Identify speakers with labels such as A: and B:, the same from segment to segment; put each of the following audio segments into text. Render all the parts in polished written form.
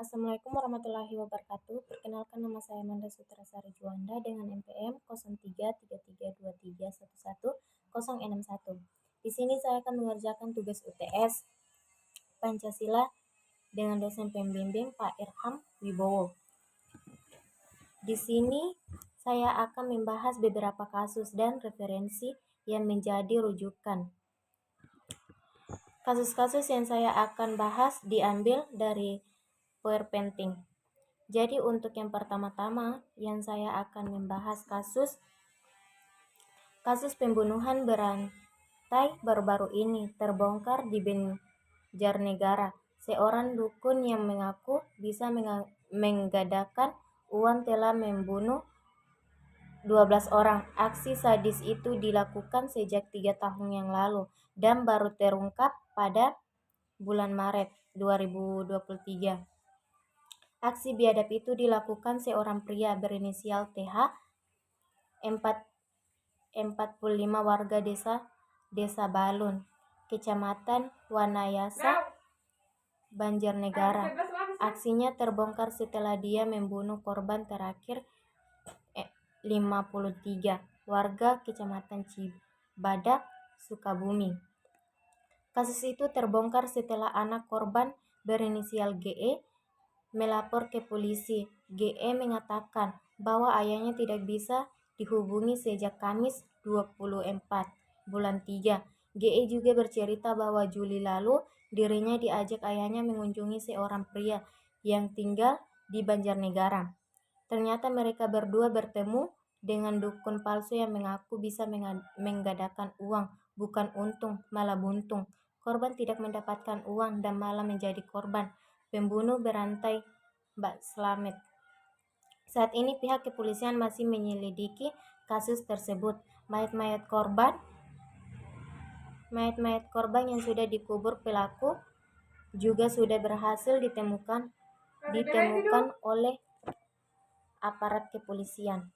A: Assalamualaikum warahmatullahi wabarakatuh. Perkenalkan, nama saya Amanda Sutrasari Juanda dengan NPM 033323111061. Di sini saya akan mengerjakan tugas UTS Pancasila dengan dosen pembimbing Pak Irham Wibowo. Di sini saya akan membahas beberapa kasus dan referensi yang menjadi rujukan. Kasus-kasus yang saya akan bahas diambil dari PowerPointing. Jadi untuk yang pertama-tama yang saya akan membahas kasus pembunuhan berantai baru-baru ini terbongkar di Banjarnegara. Seorang dukun yang mengaku bisa menggadaikan uang telah membunuh 12 orang. Aksi sadis itu dilakukan sejak 3 tahun yang lalu dan baru terungkap pada bulan Maret 2023. Aksi biadab itu dilakukan seorang pria berinisial TH, 45 warga Desa Balun, Kecamatan Wanayasa, Banjarnegara. Aksinya terbongkar setelah dia membunuh korban terakhir 53 warga Kecamatan Cibadak, Sukabumi. Kasus itu terbongkar setelah anak korban berinisial GE melapor ke polisi. GE mengatakan bahwa ayahnya tidak bisa dihubungi sejak Kamis 24 bulan 3. GE juga bercerita bahwa Juli lalu dirinya diajak ayahnya mengunjungi seorang pria yang tinggal di Banjarnegara. Ternyata mereka berdua bertemu dengan dukun palsu yang mengaku bisa menggadaikan uang, bukan untung, malah buntung. Korban tidak mendapatkan uang dan malah menjadi korban pembunuh berantai Mbak Slamet. Saat ini pihak kepolisian masih menyelidiki kasus tersebut. Mayat-mayat korban yang sudah dikubur pelaku juga sudah berhasil ditemukan oleh aparat kepolisian.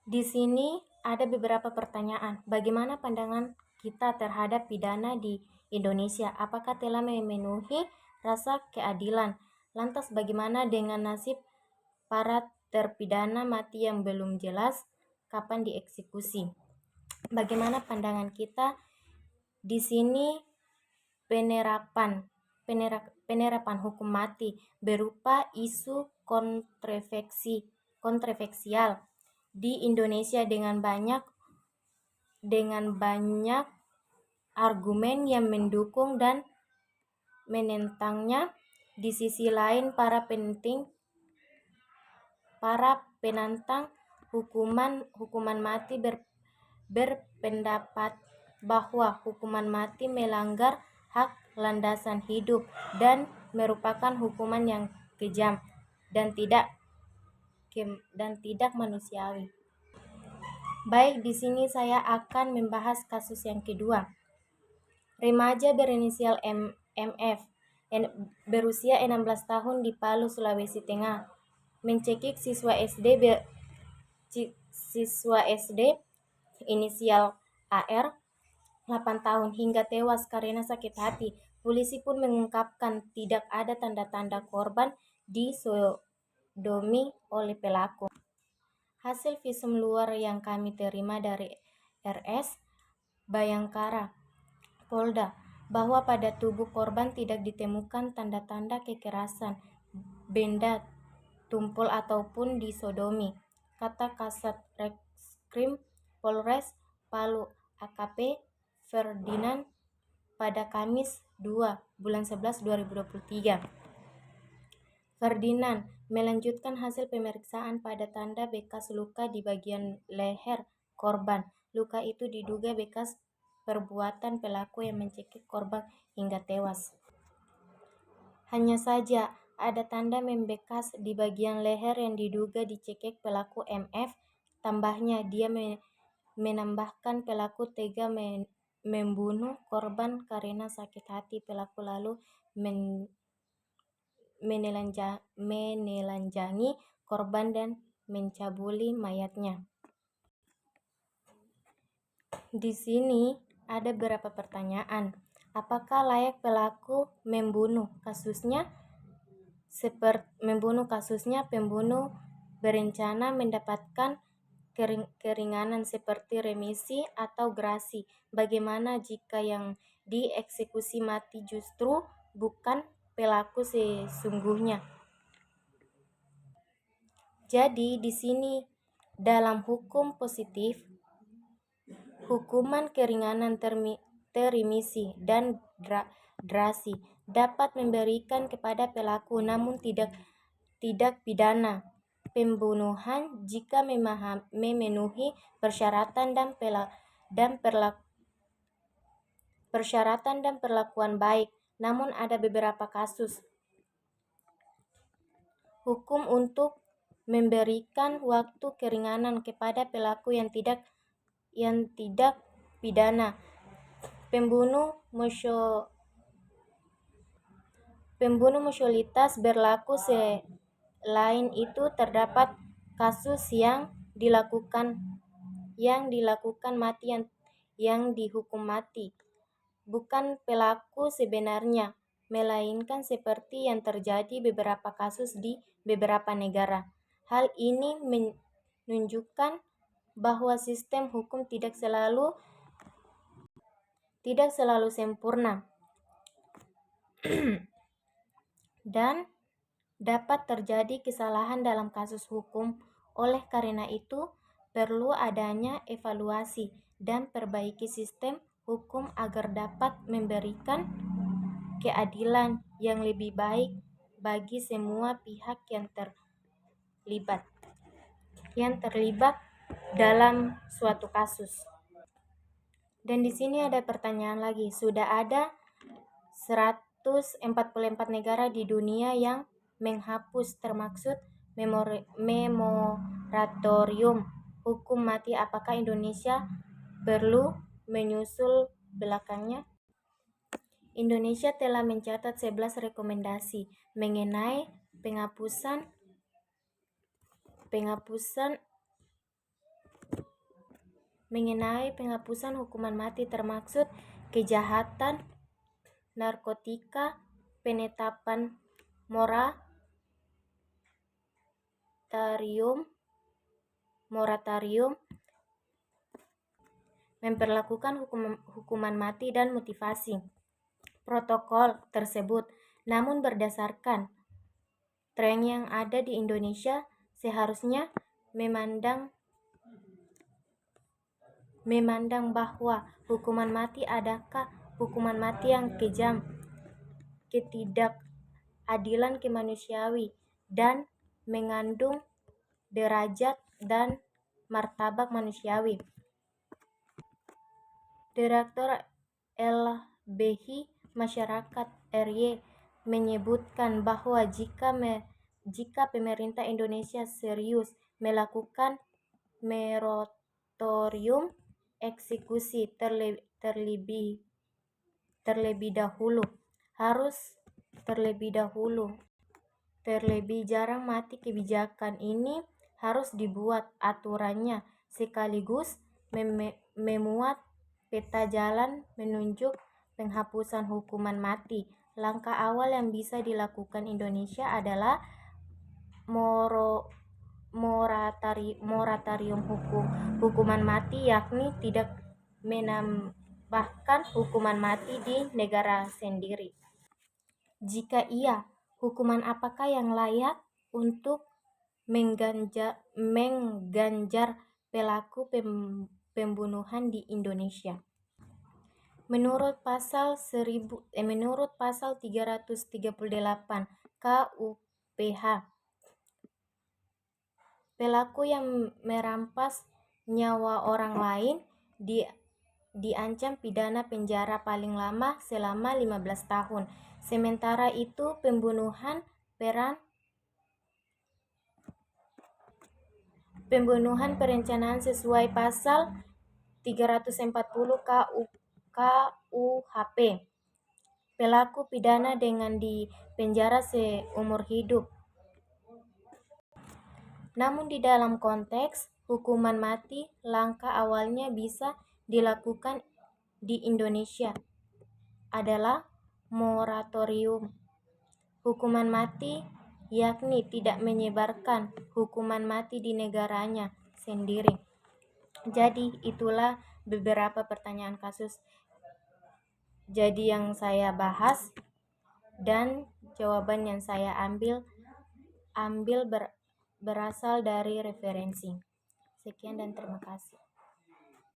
A: Di sini ada beberapa pertanyaan. Bagaimana pandangan kita terhadap pidana di Indonesia? Apakah telah memenuhi rasa keadilan? Lantas bagaimana dengan nasib para terpidana mati yang belum jelas kapan dieksekusi? Bagaimana pandangan kita di sini penerapan hukum mati berupa isu kontroversial di Indonesia dengan banyak argumen yang mendukung dan menentangnya. Di sisi lain, para penantang hukuman mati berpendapat bahwa hukuman mati melanggar hak landasan hidup dan merupakan hukuman yang kejam dan tidak manusiawi. Baik, di sini saya akan membahas kasus yang kedua. Remaja berinisial MF berusia 16 tahun di Palu, Sulawesi Tengah, mencekik siswa SD inisial AR 8 tahun hingga tewas karena sakit hati. Polisi pun mengungkapkan tidak ada tanda-tanda korban disodomi oleh pelaku. Hasil visum luar yang kami terima dari RS Bayangkara Polda bahwa pada tubuh korban tidak ditemukan tanda-tanda kekerasan, benda tumpul ataupun disodomi, kata Kasat Reskrim Polres Palu AKP Ferdinand pada Kamis 2 bulan 11 2023. Ferdinand melanjutkan hasil pemeriksaan pada tanda bekas luka di bagian leher korban. Luka itu diduga bekas perbuatan pelaku yang mencekik korban hingga tewas. Hanya saja ada tanda membekas di bagian leher yang diduga dicekik pelaku MF. Tambahnya, dia menambahkan pelaku tega membunuh korban karena sakit hati. Pelaku lalu menelanjangi korban dan mencabuli mayatnya. Di sini ada beberapa pertanyaan. Apakah layak pelaku membunuh? Kasusnya kasusnya pembunuh berencana mendapatkan keringanan seperti remisi atau grasi. Bagaimana jika yang dieksekusi mati justru bukan pelaku sesungguhnya? Jadi di sini dalam hukum positif, hukuman keringanan terimisi dan grasi dapat memberikan kepada pelaku namun tidak pidana pembunuhan jika memenuhi persyaratan dan perlakuan baik. Namun ada beberapa kasus hukum untuk memberikan waktu keringanan kepada pelaku yang tidak pidana. Pembunuh mutualitas berlaku. Selain itu terdapat kasus yang dilakukan mati yang dihukum mati bukan pelaku sebenarnya, melainkan seperti yang terjadi beberapa kasus di beberapa negara. Hal ini menunjukkan bahwa sistem hukum tidak selalu sempurna dan dapat terjadi kesalahan dalam kasus hukum. Oleh karena itu, perlu adanya evaluasi dan perbaiki sistem hukum agar dapat memberikan keadilan yang lebih baik bagi semua pihak yang terlibat dalam suatu kasus. Dan di sini ada pertanyaan lagi, sudah ada 144 negara di dunia yang menghapus termaksud moratorium hukum mati. Apakah Indonesia perlu menyusul belakangnya? Indonesia telah mencatat 11 rekomendasi mengenai penghapusan hukuman mati termaksud kejahatan narkotika, penetapan moratorium, memperlakukan hukuman mati dan motivasi protokol tersebut. Namun berdasarkan tren yang ada di Indonesia, seharusnya memandang bahwa hukuman mati yang kejam, ketidakadilan kemanusiawi, dan mengandung derajat dan martabat manusiawi. Direktur LBH Masyarakat RY menyebutkan bahwa jika pemerintah Indonesia serius melakukan moratorium eksekusi terlebih jarang mati, kebijakan ini harus dibuat aturannya sekaligus memuat peta jalan menunjuk penghapusan hukuman mati. Langkah awal yang bisa dilakukan Indonesia adalah moratorium hukuman mati, yakni tidak menambahkan hukuman mati di negara sendiri. Jika iya, hukuman apakah yang layak untuk mengganjar pelaku pembunuhan di Indonesia? Menurut pasal 338 KUPH, pelaku yang merampas nyawa orang lain diancam pidana penjara paling lama selama 15 tahun. Sementara itu, pembunuhan perencanaan sesuai pasal 340 KUHP, pelaku pidana dengan dipenjara seumur hidup. Namun di dalam konteks hukuman mati, langkah awalnya bisa dilakukan di Indonesia adalah moratorium hukuman mati yakni tidak menyebarkan hukuman mati di negaranya sendiri. Jadi itulah beberapa pertanyaan kasus yang saya bahas, dan jawaban yang saya ambil berasal dari referensi. Sekian dan terima kasih.